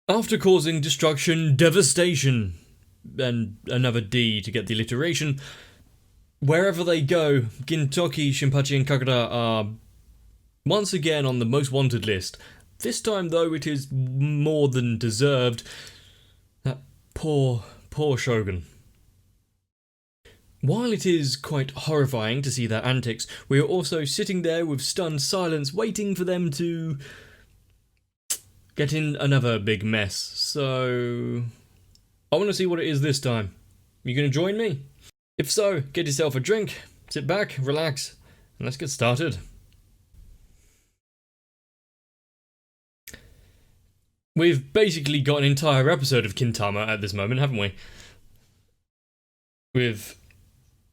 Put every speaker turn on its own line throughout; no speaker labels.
After causing destruction, devastation, and another D to get the alliteration, wherever they go, Gintoki, Shinpachi, and Kagura are once again on the most wanted list. This time, though, it is more than deserved. That poor Shogun. While it is quite horrifying to see their antics, we are also sitting there with stunned silence, waiting for them to get in another big mess. So I want to see what it is this time. You gonna join me? If so, get yourself a drink, sit back, relax, and let's get started. We've basically got an entire episode of Gintama at this moment, haven't we? With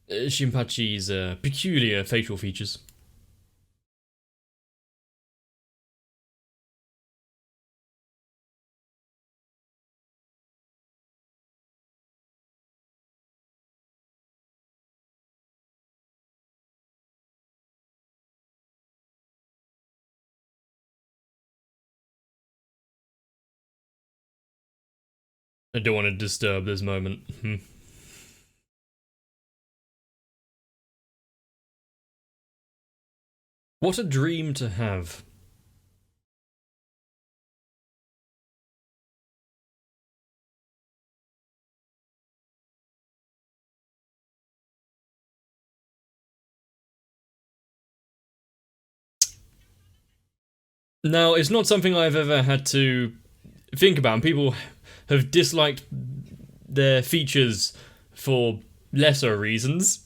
Shinpachi's peculiar facial features. I don't want to disturb this moment. What a dream to have. Now, it's not something I've ever had to think about. People have disliked their features for lesser reasons.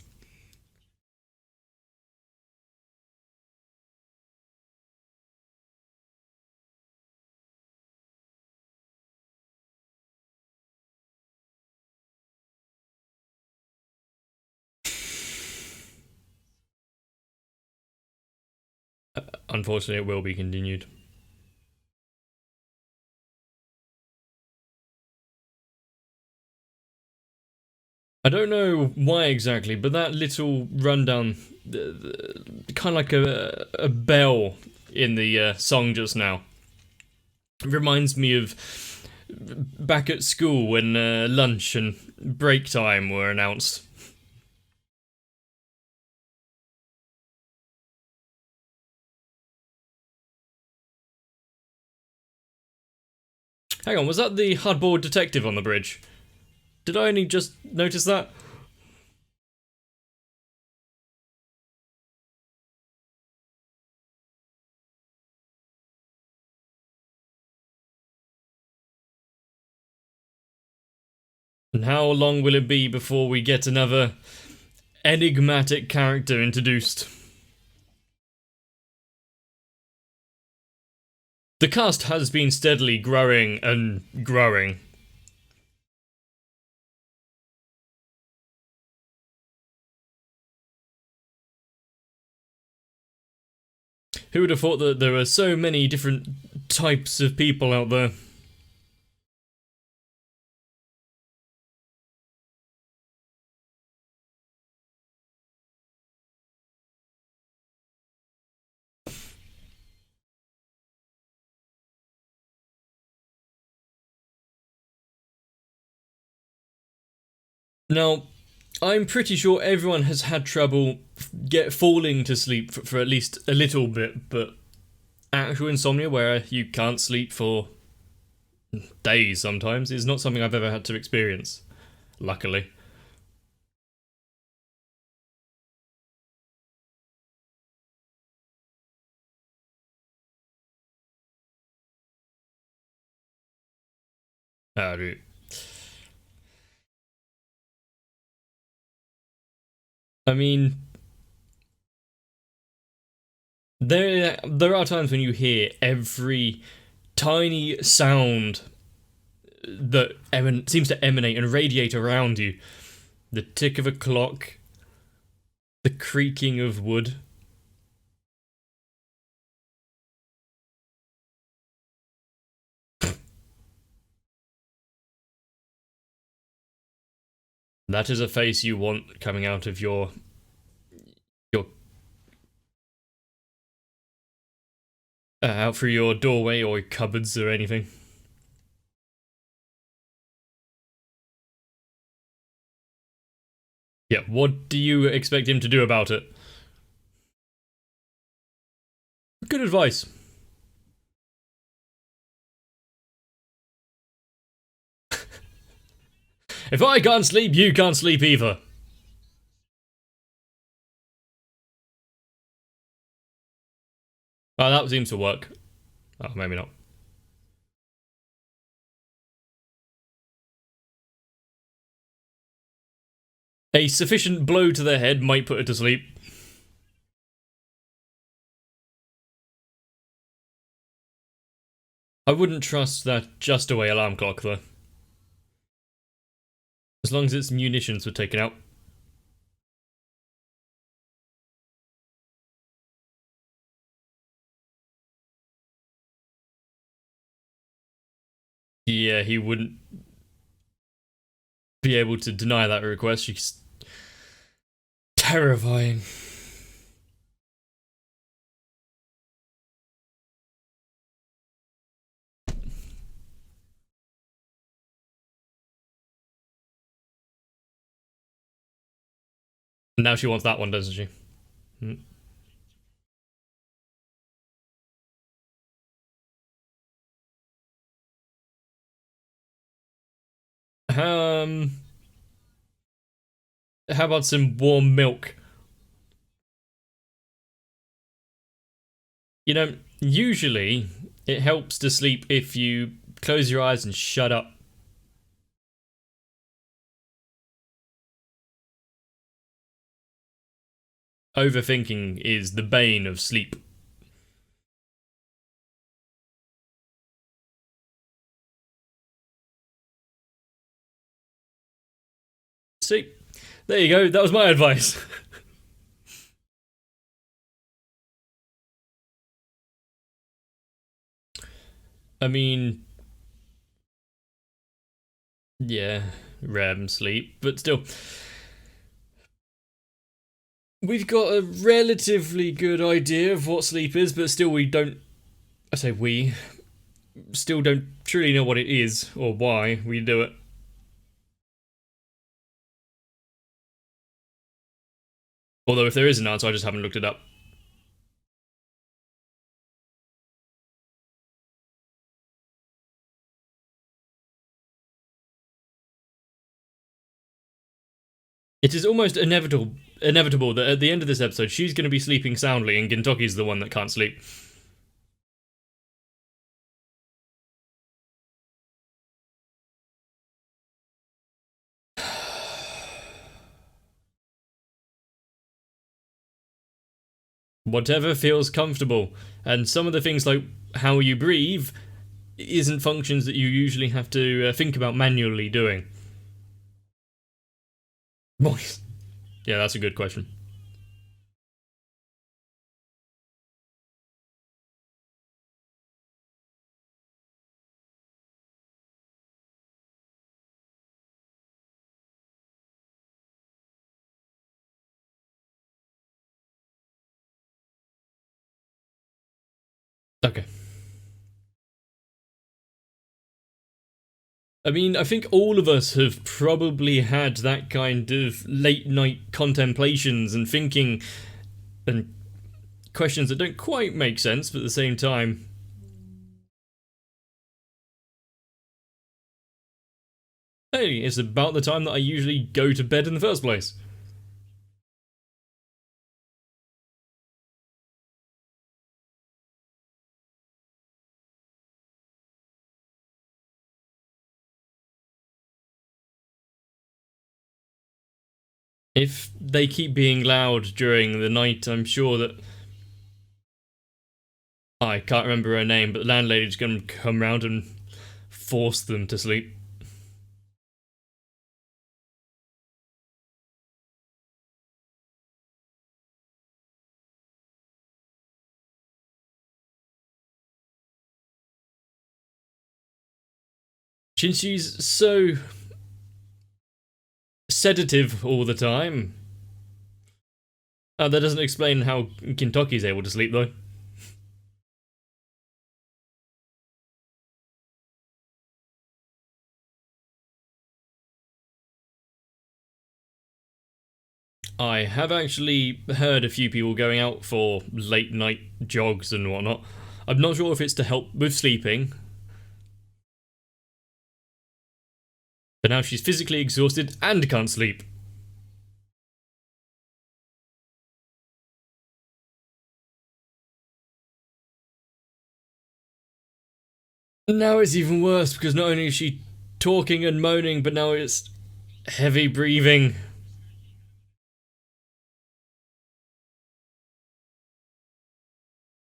Unfortunately, it will be continued. I don't know why exactly, but that little rundown, kind of like a bell in the song just now, reminds me of back at school when lunch and break time were announced. Hang on, was that the hardboard detective on the bridge? Did I only just notice that? And how long will it be before we get another enigmatic character introduced? The cast has been steadily growing and growing. Who would have thought that there are so many different types of people out there? Now, I'm pretty sure everyone has had trouble falling to sleep for at least a little bit, but actual insomnia where you can't sleep for days sometimes is not something I've ever had to experience, luckily. Dude. I mean, there are times when you hear every tiny sound that seems to emanate and radiate around you. The tick of a clock, the creaking of wood. That is a face you want coming out of your out through your doorway or cupboards or anything. Yeah, what do you expect him to do about it? Good advice. If I can't sleep, you can't sleep either. Oh, that seems to work. Oh, maybe not. A sufficient blow to the head might put her to sleep. I wouldn't trust that just away alarm clock, though. As long as its munitions were taken out. Yeah, he wouldn't be able to deny that request. She's terrifying. Now she wants that one, doesn't she? Hmm. Um, how about some warm milk? You know, usually it helps to sleep if you close your eyes and shut up. Overthinking is the bane of sleep. See, there you go. That was my advice. I mean, yeah, REM sleep, but still, we've got a relatively good idea of what sleep is, but still, we don't. I say we still don't truly know what it is or why we do it. Although, if there is an answer, I just haven't looked it up. It is almost inevitable that at the end of this episode, she's going to be sleeping soundly, and Gintoki's the one that can't sleep. Whatever feels comfortable, and some of the things like how you breathe isn't functions that you usually have to think about manually doing. Yeah, that's a good question. Okay. I mean, I think all of us have probably had that kind of late night contemplations and thinking and questions that don't quite make sense, but at the same time, hey, it's about the time that I usually go to bed in the first place. If they keep being loud during the night, I'm sure that I can't remember her name, but the landlady's gonna come round and force them to sleep. Since she's so sedative all the time. That doesn't explain how Kintoki's able to sleep, though. I have actually heard a few people going out for late night jogs and whatnot. I'm not sure if it's to help with sleeping, but now she's physically exhausted and can't sleep. Now it's even worse because not only is she talking and moaning, but now it's heavy breathing.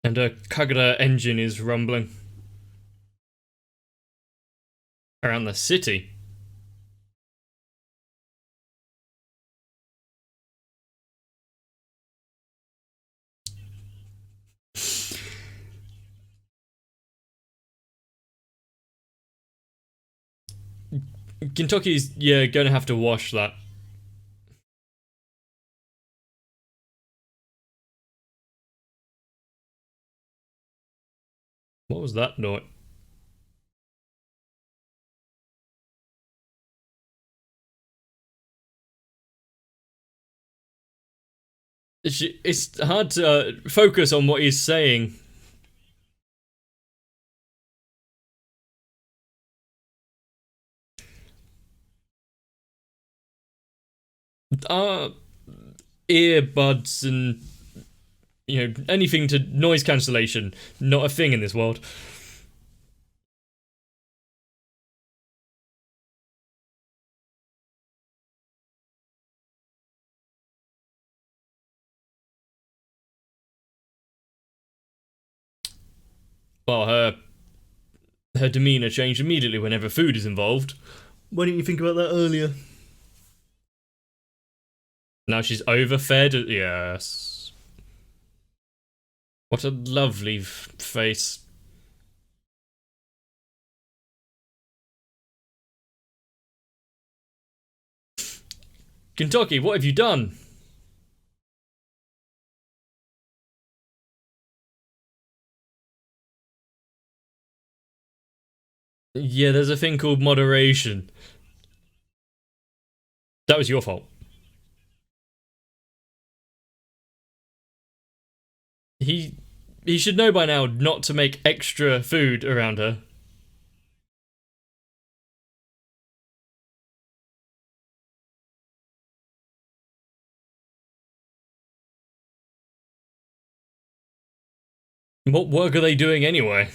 And her Kagura engine is rumbling around the city. Kentucky's, yeah, gonna have to wash that. What was that noise? It's hard to focus on what he's saying. Uh, Earbuds and, anything to noise cancellation, not a thing in this world. Well, her demeanor changed immediately whenever food is involved. Why didn't you think about that earlier? Now she's overfed. Yes. What a lovely face. Kentucky, what have you done? Yeah, there's a thing called moderation. That was your fault. He he should know by now not to make extra food around her. What work are they doing anyway?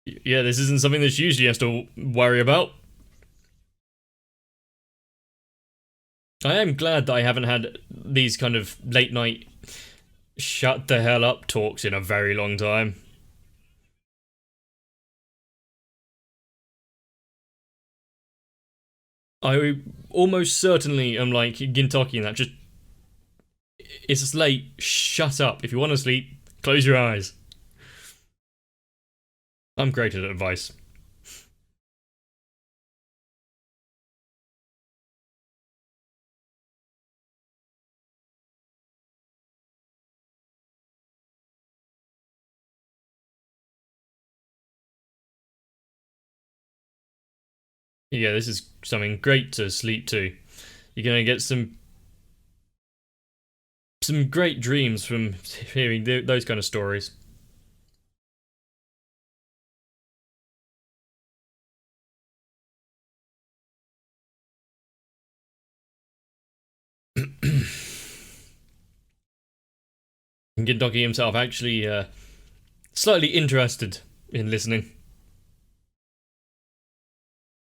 Yeah, this isn't something that she usually has to worry about. I am glad that I haven't had these kind of late night shut the hell up talks in a very long time. I almost certainly am like Gintoki in that. Just, it's late, shut up. If you want to sleep, close your eyes. I'm great at advice. Yeah, this is something great to sleep to. You're gonna get some great dreams from hearing those kind of stories. And Gintoki himself actually slightly interested in listening.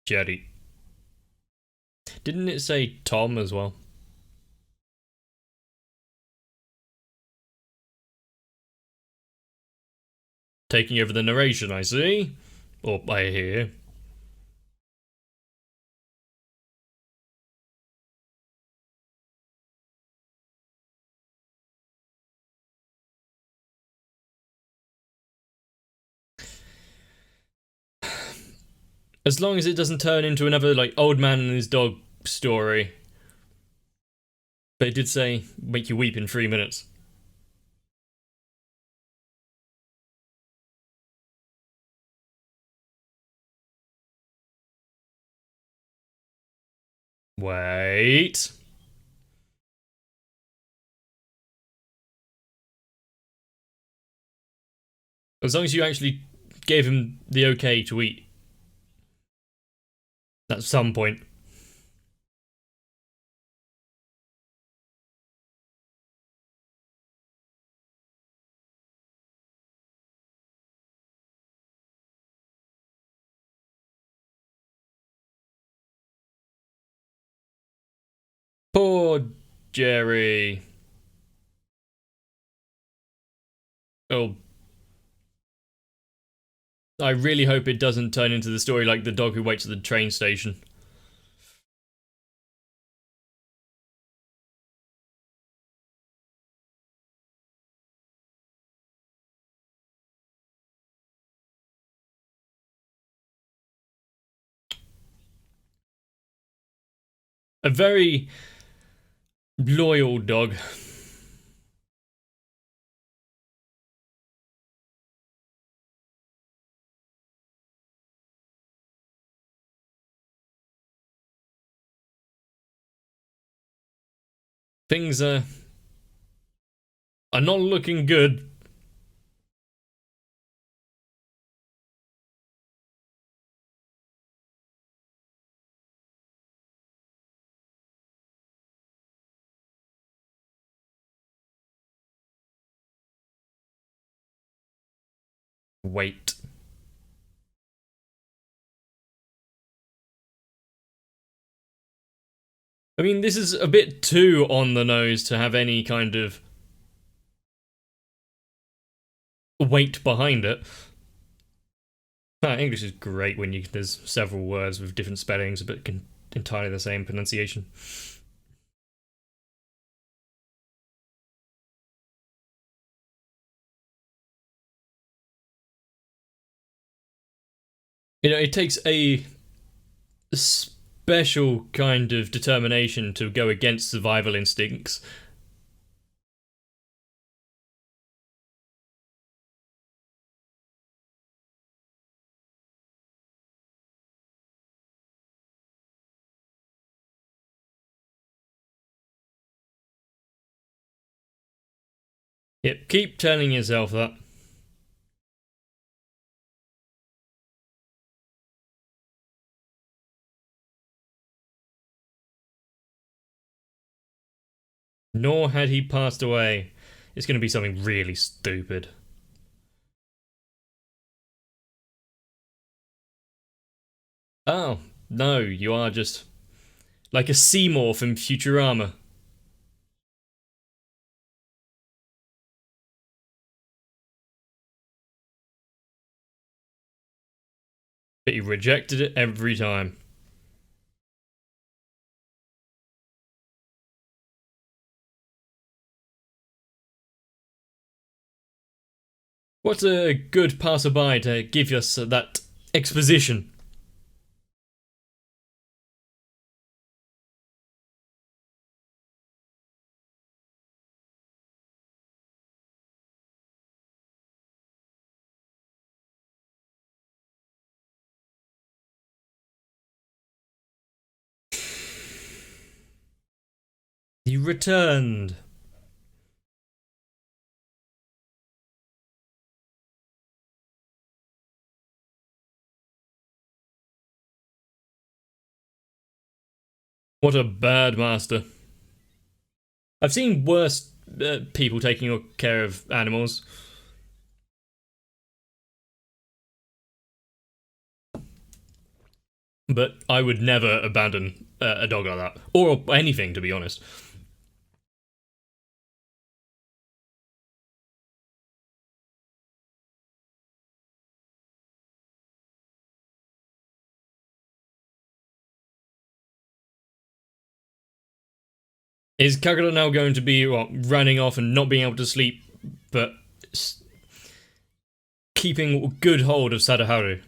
Jerry. Didn't it say Tom as well? Taking over the narration, I see. Or I hear. As long as it doesn't turn into another, like, old man and his dog story. But it did say, make you weep in 3 minutes. Wait. As long as you actually gave him the okay to eat at some point. Poor Jerry. Oh, I really hope it doesn't turn into the story like the dog who waits at the train station. A very loyal dog. Things are not looking good. Wait. I mean, this is a bit too on the nose to have any kind of weight behind it. English is great when there's several words with different spellings but entirely the same pronunciation. You know, it takes a special kind of determination to go against survival instincts. Yep, keep telling yourself that. Nor had he passed away. It's going to be something really stupid. Oh, no, you are just like a Seymour from Futurama. But he rejected it every time. What a good passerby to give us that exposition. You returned. What a bad master. I've seen worse people taking care of animals. But I would never abandon a dog like that. Or anything, to be honest. Is Kagura now going to be running off and not being able to sleep, but keeping good hold of Sadaharu?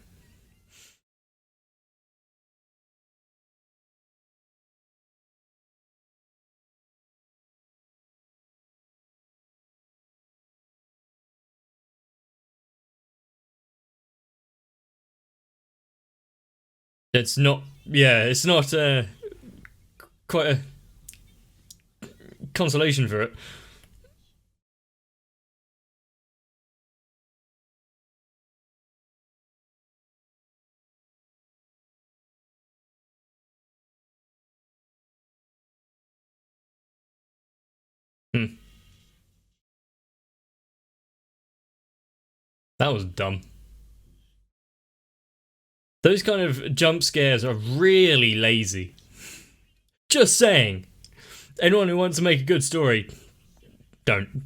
It's not. Yeah, it's not quite a consolation for it. Hmm. That was dumb. Those kind of jump scares are really lazy. Just saying. Anyone who wants to make a good story, don't.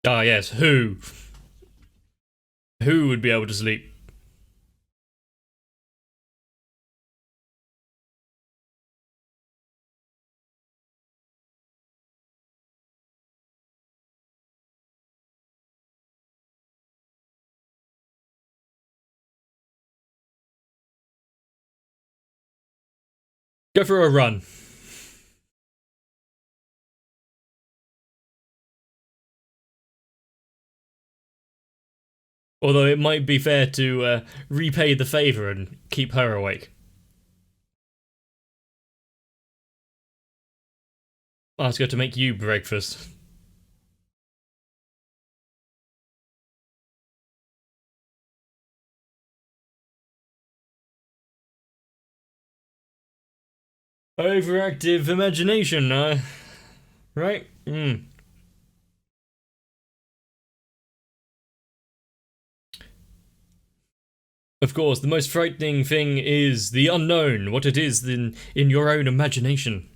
Ah, yes, who? Who would be able to sleep? Go for a run. Although it might be fair to repay the favour and keep her awake. Ask her to make you breakfast. Overactive imagination, right? Of course, the most frightening thing is the unknown, what it is in your own imagination.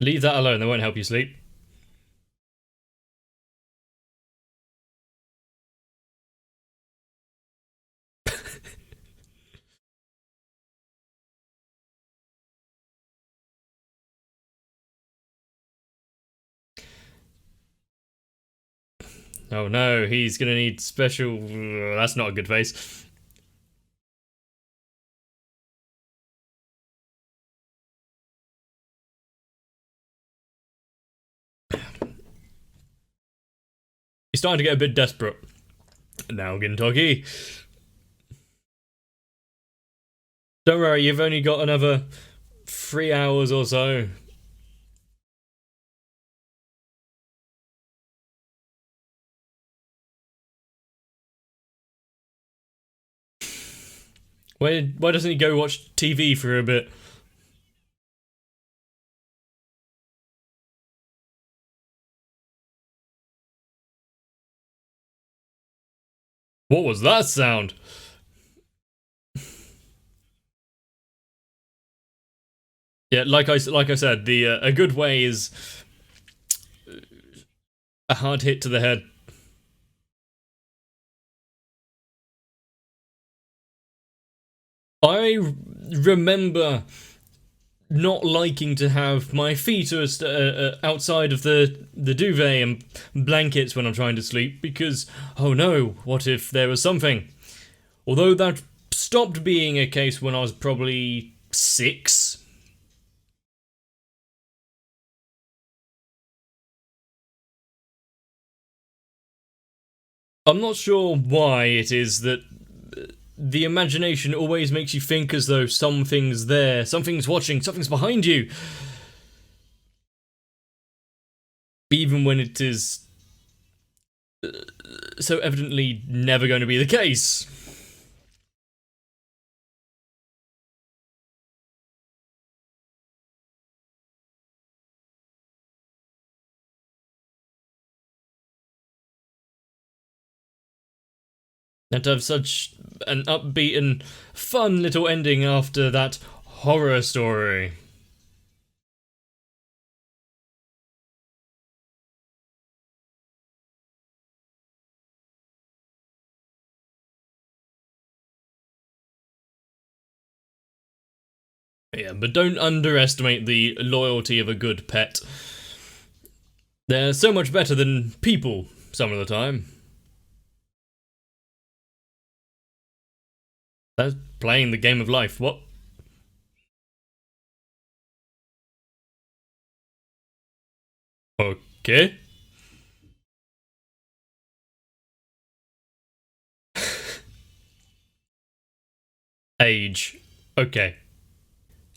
Leave that alone, that won't help you sleep. Oh no, he's gonna need special. That's not a good face. He's starting to get a bit desperate. Now, Gintoki. Don't worry, you've only got another 3 hours or so. Why doesn't he go watch TV for a bit? What was that sound? Yeah, like I said, the a good way is a hard hit to the head. I remember not liking to have my feet outside of the duvet and blankets when I'm trying to sleep because, oh no, what if there was something? Although that stopped being a case when I was probably 6. I'm not sure why it is that the imagination always makes you think as though something's there, something's watching, something's behind you. Even when it is so evidently never going to be the case. And to have such an upbeat and fun little ending after that horror story. Yeah, but don't underestimate the loyalty of a good pet. They're so much better than people some of the time. That's playing the game of life. What? Okay. Age. Okay.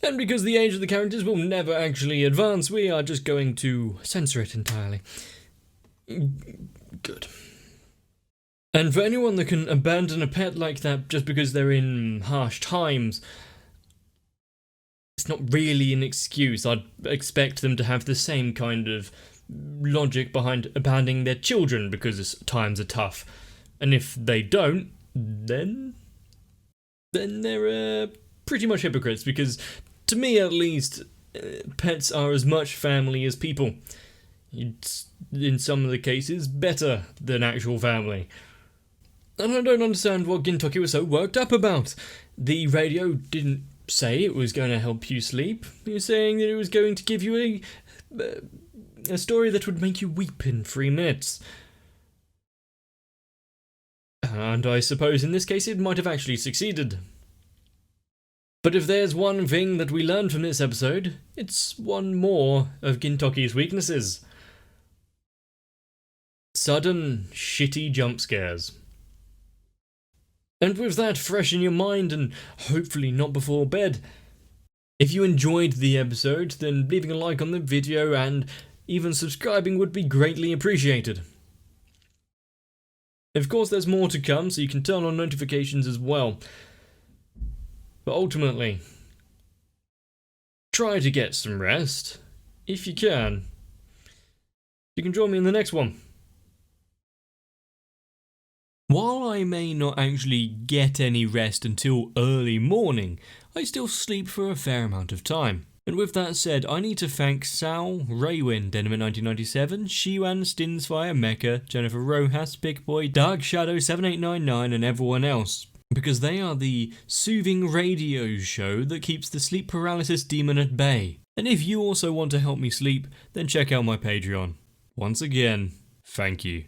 And because the age of the characters will never actually advance, we are just going to censor it entirely. Good. And for anyone that can abandon a pet like that just because they're in harsh times, it's not really an excuse. I'd expect them to have the same kind of logic behind abandoning their children because times are tough. And if they don't, then they're pretty much hypocrites, because to me at least, pets are as much family as people. It's, in some of the cases, better than actual family. And I don't understand what Gintoki was so worked up about. The radio didn't say it was going to help you sleep. He was saying that it was going to give you a story that would make you weep in 3 minutes. And I suppose in this case it might have actually succeeded. But if there's one thing that we learned from this episode, it's one more of Gintoki's weaknesses. Sudden, shitty jump scares. And with that fresh in your mind, and hopefully not before bed, if you enjoyed the episode, then leaving a like on the video and even subscribing would be greatly appreciated. Of course, there's more to come, so you can turn on notifications as well. But ultimately, try to get some rest, if you can. You can join me in the next one. While I may not actually get any rest until early morning, I still sleep for a fair amount of time. And with that said, I need to thank Sal, Raywin, Denman1997, Shiwan, Stinsfire, Mecha, Jennifer Rojas, Big Boy, Dark Shadow 7899 and everyone else, because they are the soothing radio show that keeps the sleep paralysis demon at bay. And if you also want to help me sleep, then check out my Patreon. Once again, thank you.